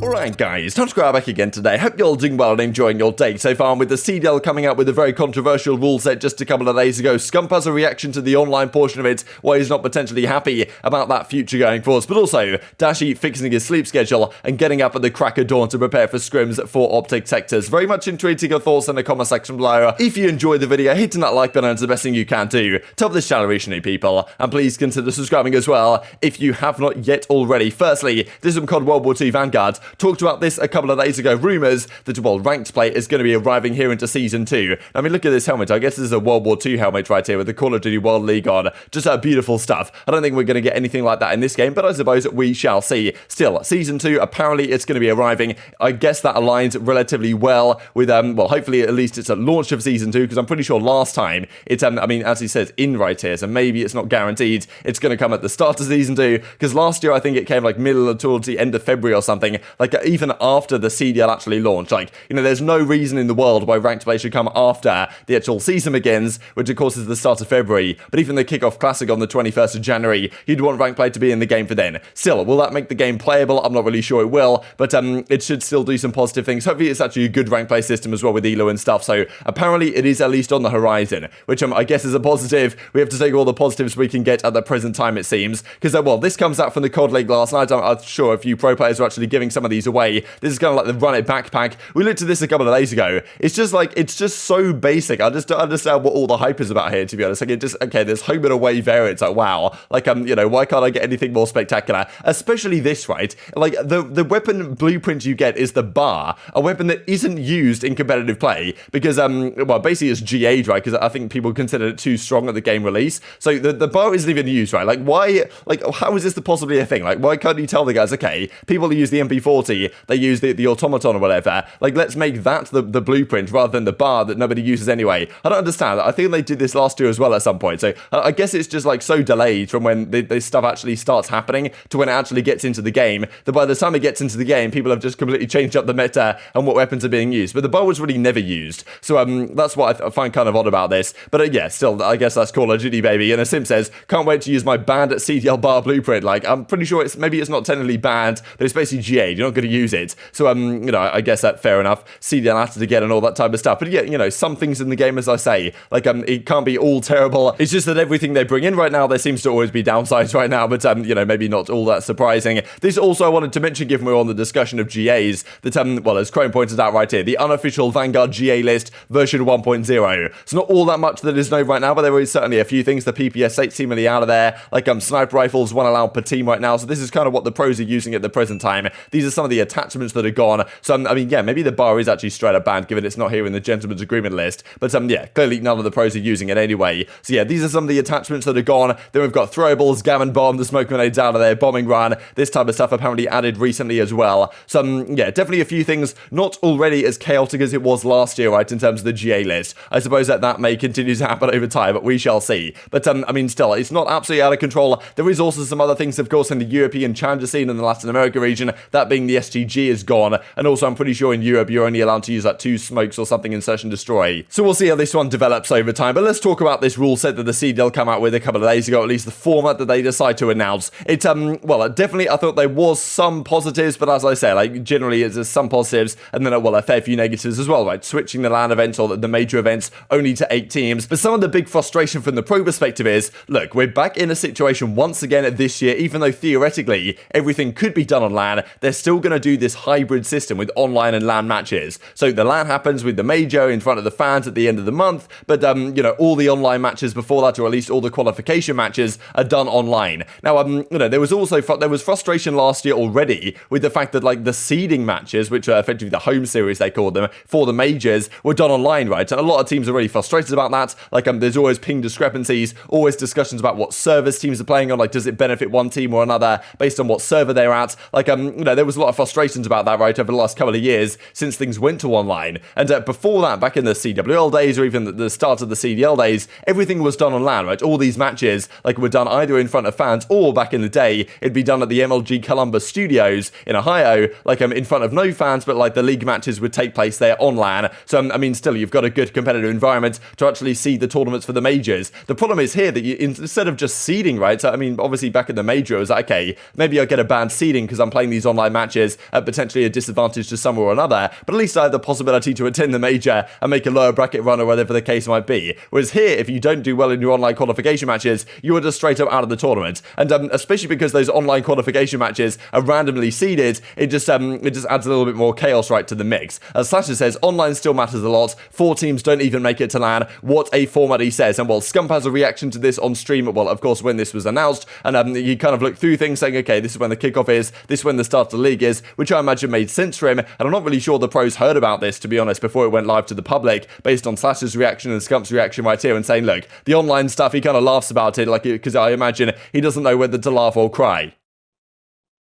Alright guys, time to grab back again today. Hope you're all doing well and enjoying your day so far. With the CDL coming out with a very controversial rule set just a couple of days ago, Scump has a reaction to the online portion of it where he's not potentially happy about that future going forwards, but also Dashy fixing his sleep schedule and getting up at the crack of dawn to prepare for scrims for OpTic sectors. Very much intriguing your thoughts in the comment section below. If you enjoyed the video, hitting that like button is the best thing you can do to help this channel reach new people, and please consider subscribing as well if you have not yet already. Firstly, this is some COD World War II Vanguard. Talked about this a couple of days ago. Rumours that, well, ranked play is going to be arriving here into Season 2. I mean, look at this helmet. I guess this is a World War II helmet right here with the Call of Duty World League on. Just beautiful stuff. I don't think we're going to get anything like that in this game, but I suppose we shall see. Still, Season 2, apparently it's going to be arriving. I guess that aligns relatively well with, well, hopefully at least it's a launch of Season 2, because I'm pretty sure last time it's, I mean, as he says, in right here, so maybe it's not guaranteed it's going to come at the start of Season 2, because last year I think it came like middle or towards the end of February or something, like even after the CDL actually launched. Like, you know, there's no reason in the world why ranked play should come after the actual season begins, which of course is the start of February, but even the kickoff classic on the 21st of January, you'd want ranked play to be in the game for then. Still, will that make the game playable? I'm not really sure it will, but it should still do some positive things. Hopefully it's actually a good ranked play system as well with Elo and stuff, so apparently it is at least on the horizon, which I guess is a positive. We have to take all the positives we can get at the present time, it seems, because, well, this comes out from the COD League last night. I'm sure a few pro players are actually giving some of these away. This is kind of like the Run It backpack. We looked at this a couple of days ago. It's just like, it's just so basic. I just don't understand what all the hype is about here, to be honest. Like, it just, okay, there's home and away variants. Like, wow. Like, you know, why can't I get anything more spectacular? Especially this, right? Like, the weapon blueprint you get is the bar, a weapon that isn't used in competitive play because, well, basically it's GA'd, right? Because I think people considered it too strong at the game release. So the bar isn't even used, right? Like, why, like, how is this possibly a thing? Like, why can't you tell the guys, okay, people who use the MP40, they use the automaton or whatever, like, let's make that the blueprint rather than the bar that nobody uses anyway. I don't understand. I think they did this last year as well at some point, so I guess it's just like so delayed from when this stuff actually starts happening to when it actually gets into the game, that by the time it gets into the game, people have just completely changed up the meta and what weapons are being used, but the bar was really never used, so that's what I find kind of odd about this, but yeah, still, I guess that's Call of Duty, baby. And Asim says, can't wait to use my banned CDL bar blueprint. Like, I'm pretty sure maybe it's not technically banned, but it's basically GA'd, you're not going to use it, so you know, I guess that's fair enough. CDL after again and all that type of stuff. But yeah, you know, some things in the game, as I say, like, it can't be all terrible. It's just that everything they bring in right now, there seems to always be downsides right now, but you know, maybe not all that surprising. This also I wanted to mention, given we're on the discussion of GAs, that well, as Chrome pointed out right here, the unofficial Vanguard GA list version 1.0. It's not all that much that is known right now, but there is certainly a few things. The PPS 8 seemingly out of there, like sniper rifles, one allowed per team right now, so this is kind of what the pros are using at the present time. These are some of the attachments that are gone, so I mean, yeah, maybe the bar is actually straight up banned, given it's not here in the gentleman's agreement list, but yeah, clearly none of the pros are using it anyway. So yeah, these are some of the attachments that are gone. Then we've got throwables, gammon bomb, the smoke grenades out of there, bombing run, this type of stuff apparently added recently as well. So yeah, definitely a few things not already as chaotic as it was last year, right, in terms of the GA list. I suppose that may continue to happen over time, but we shall see. But I mean, still, it's not absolutely out of control. There is also some other things, of course, in the European challenger scene in the Latin America region, that being the STG is gone, and also I'm pretty sure in Europe you're only allowed to use like 2 smokes or something in Search and Destroy. So we'll see how this one develops over time, but let's talk about this rule set that the CDL came out with a couple of days ago, at least the format that they decide to announce. It's, well, definitely I thought there was some positives, but as I say, like, generally there's some positives, and then, well, a fair few negatives as well, right? Switching the LAN events or the major events only to 8 teams. But some of the big frustration from the pro perspective is, look, we're back in a situation once again this year, even though theoretically everything could be done on LAN, they're still going to do this hybrid system with online and LAN matches. So the LAN happens with the major in front of the fans at the end of the month, but you know, all the online matches before that, or at least all the qualification matches, are done online. Now, you know, there was frustration last year already with the fact that, like, the seeding matches, which are effectively the home series they called them for the majors, were done online, right? And a lot of teams are really frustrated about that. Like, there's always ping discrepancies, always discussions about what servers teams are playing on. Like, does it benefit one team or another based on what server they're at? Like, you know, there was a lot of frustrations about that, right, over the last couple of years since things went to online. And before that, back in the CWL days, or even the start of the CDL days, everything was done on LAN, right? All these matches, like, were done either in front of fans, or back in the day, it'd be done at the MLG Columbus studios in Ohio, like, in front of no fans, but like the league matches would take place there on LAN. So I mean, still, you've got a good competitive environment to actually see the tournaments for the majors. The problem is here that you, instead of just seeding, right? So I mean, obviously back in the major, it was like, okay, maybe I'll get a banned seeding because I'm playing these online matches matches at potentially a disadvantage to some or another, but at least I have the possibility to attend the major and make a lower bracket run or whatever the case might be. Whereas here, if you don't do well in your online qualification matches, you are just straight up out of the tournament. And especially because those online qualification matches are randomly seeded, it just adds a little bit more chaos right to the mix. As Slasher says, online still matters a lot. 4 teams don't even make it to LAN. What a format, he says. And well, Scump has a reaction to this on stream, well, of course, when this was announced, and he kind of looked through things saying, okay, this is when the kickoff is, this is when the start of the league is, which I imagine made sense for him, and I'm not really sure the pros heard about this, to be honest, before it went live to the public, based on Slasher's reaction and Scump's reaction right here, and saying, look, the online stuff, he kind of laughs about it, like, because I imagine he doesn't know whether to laugh or cry.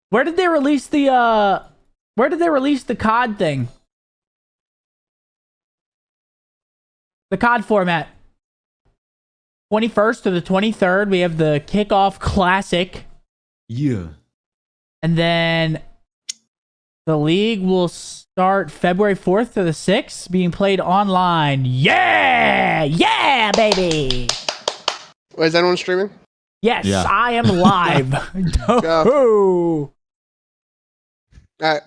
Where did they release the COD thing? The COD format. 21st to the 23rd, we have the Kickoff Classic. Yeah. And then the league will start February 4th to the 6th, being played online. Yeah! Yeah, baby! Wait, is anyone streaming? Yes, Yeah. I am live. All right.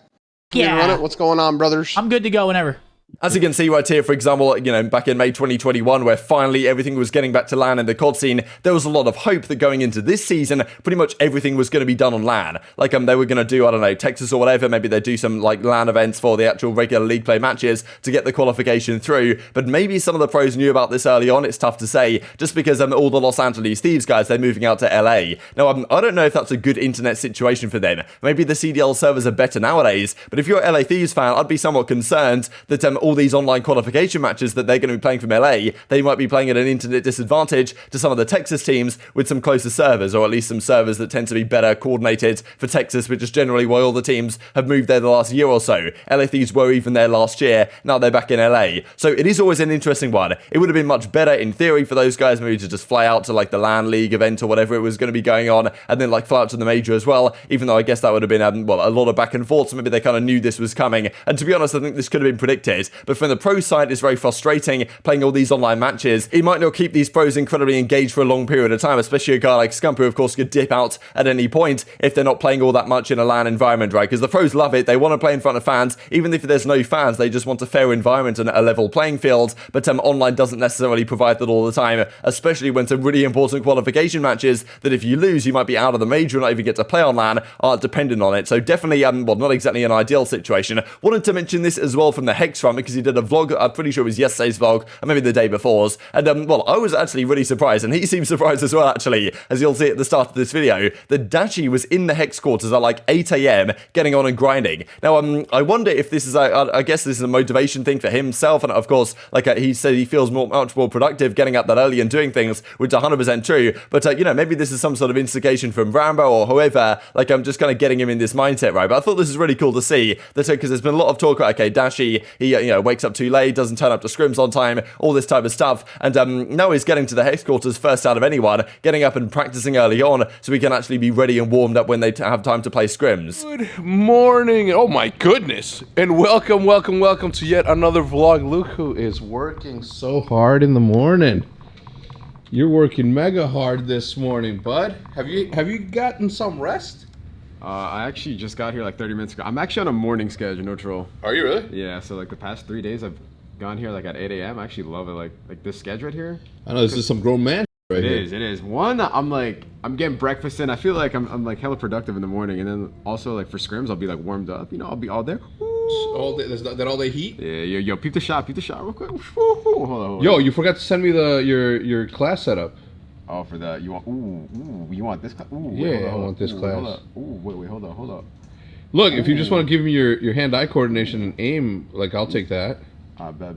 Yeah. Run it. What's going on, brothers? I'm good to go whenever. As you can see right here, for example, back in May 2021, where finally everything was getting back to LAN in the COD scene, there was a lot of hope that going into this season, pretty much everything was going to be done on LAN. Like, they were going to do, I don't know, Texas or whatever, maybe they'd do some, like, LAN events for the actual regular league play matches to get the qualification through, but maybe some of the pros knew about this early on, it's tough to say, just because all the Los Angeles Thieves guys, they're moving out to LA. Now, I don't know if that's a good internet situation for them. Maybe the CDL servers are better nowadays, but if you're a LA Thieves fan, I'd be somewhat concerned that all these online qualification matches that they're going to be playing from LA, they might be playing at an internet disadvantage to some of the Texas teams with some closer servers, or at least some servers that tend to be better coordinated for Texas, which is generally why all the teams have moved there the last year or so. LA Thieves were even there last year, now they're back in LA. So it is always an interesting one. It would have been much better in theory for those guys maybe to just fly out to like the LAN League event or whatever it was going to be going on, and then like fly out to the major as well, even though I guess that would have been a lot of back and forth, so maybe they kind of knew this was coming. And to be honest, I think this could have been predicted, but from the pro side, it's very frustrating playing all these online matches. It might not keep these pros incredibly engaged for a long period of time, especially a guy like Scump, who of course could dip out at any point if they're not playing all that much in a LAN environment, right? Because the pros love it, they want to play in front of fans, even if there's no fans, they just want a fair environment and a level playing field, but online doesn't necessarily provide that all the time, especially when some really important qualification matches that if you lose, you might be out of the major and not even get to play on LAN are dependent on it. So definitely, not exactly an ideal situation. Wanted to mention this as well from the Hex front, because he did a vlog, I'm pretty sure it was yesterday's vlog, or maybe the day before's, and I was actually really surprised, and he seemed surprised as well, actually, as you'll see at the start of this video, that Dashy was in the Hex quarters at like 8 AM, getting on and grinding. Now, I wonder if this is, I guess this is a motivation thing for himself, and of course, like he said, he feels much more productive getting up that early and doing things, which is 100% true, but maybe this is some sort of instigation from Rambo or whoever, like I'm just kind of getting him in this mindset, right? But I thought this is really cool to see, that because there's been a lot of talk about, okay, Dashy, he wakes up too late, doesn't turn up to scrims on time, all this type of stuff, and now he's getting to the Hex quarters first out of anyone, getting up and practicing early on, so he can actually be ready and warmed up when they have time to play scrims. Good morning, oh my goodness, and welcome to yet another vlog. Luke, who is working so hard in the morning. You're working mega hard this morning, bud. Have you gotten some rest? I actually just got here like 30 minutes ago. I'm actually on a morning schedule, no troll. Are you really? Yeah, so like the past 3 days I've gone here like at 8 AM. I actually love it, like this schedule right here. I know this is some grown man right here. It is. One, I'm getting breakfast in. I feel like I'm like hella productive in the morning, and then also like for scrims I'll be like warmed up. I'll be all there. All day, is that all day heat? Yeah, yo, peep the shot real quick. Hold on. Yo, you forgot to send me your class setup. Oh, for that you want? You want this class? Yeah, I want this class. Hold up. Wait, hold up. Look, if you just want to give me your hand-eye coordination and aim, like I'll take that. Bet.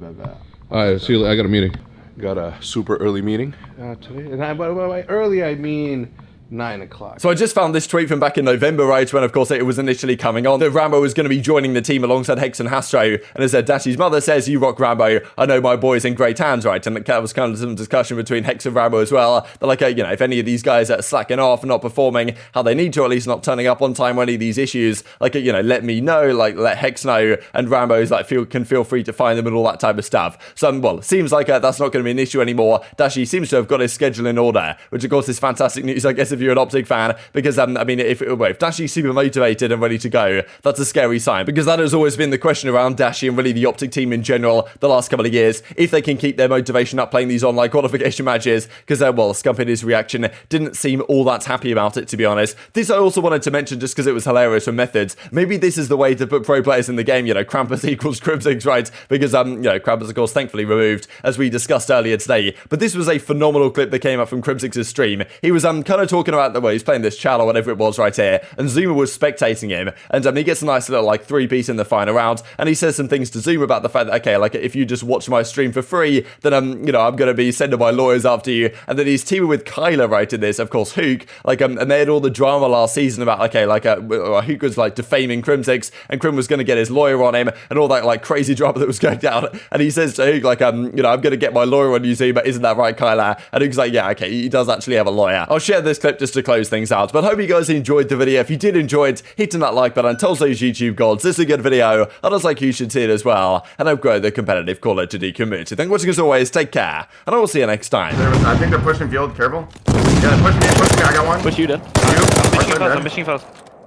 All right, see you later. I got a meeting. Got a super early meeting today, and by early I mean 9 o'clock. So I just found this tweet from back in November, right, when of course it was initially coming on, that Rambo was going to be joining the team alongside Hex and Hastro, and as Dashy's mother says, you rock Rambo, I know my boy's in great hands, right? And that was kind of some discussion between Hex and Rambo as well, that like, if any of these guys are slacking off and not performing how they need to, at least not turning up on time, or any of these issues, like, let me know, like, let Hex know, and Rambo's like, can feel free to find them and all that type of stuff. So, seems like that's not going to be an issue anymore. Dashy seems to have got his schedule in order, which of course is fantastic news, I guess, if you're an OpTic fan, because I mean, if Dashy's super motivated and ready to go, that's a scary sign, because that has always been the question around Dashy and really the OpTic team in general the last couple of years, if they can keep their motivation up playing these online qualification matches, because well, Scump in his reaction didn't seem all that happy about it, to be honest. This I also wanted to mention just because it was hilarious from Methods. Maybe this is the way to put pro players in the game, you know, Krampus equals Crimsix, right? Because you know, Krampus of course thankfully removed, as we discussed earlier today, but this was a phenomenal clip that came up from Crimsix's stream. He was kind of talking about the way he's playing this Chal or whatever it was right here, and Zuma was spectating him, and he gets a nice little like 3-piece in the final round, and he says some things to Zuma about the fact that, okay, like if you just watch my stream for free, then you know, I'm gonna be sending my lawyers after you. And then he's teaming with Kyler right in this, of course Huke, like and they had all the drama last season about, okay, like Huke was like defaming Crimsix, and Crim was gonna get his lawyer on him, and all that like crazy drama that was going down, and he says to Huke like you know, I'm gonna get my lawyer on you, Zuma, isn't that right, Kyler? And Huke's like, yeah, okay, he does actually have a lawyer. I'll share this clip just to close things out, but hope you guys enjoyed the video. If you did enjoy it, hitting that like button, tell those YouTube gods this is a good video, others like you should see it as well, and help grow the competitive Call of Duty community. Thanks for watching as always, take care, and I will see you next time. I think they're pushing field, careful. Yeah, push me, I got one. Push you, dude. I'm pushing fast.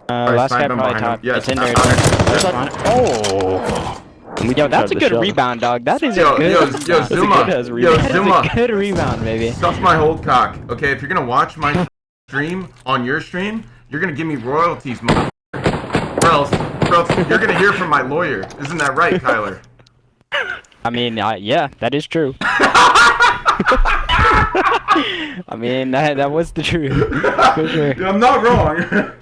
Last guy probably top. Yes. It's in there. Oh! Yo, that's a good rebound, dog. That is a good. Yo, Zuma. That is a good rebound, baby. Stuff my hold cock. Okay, if you're gonna watch my stream on your stream, you're gonna give me royalties, mother. Or else you're gonna hear from my lawyer. Isn't that right, Kyler? I mean, yeah, that is true. I mean, that was the truth. For sure. I'm not wrong.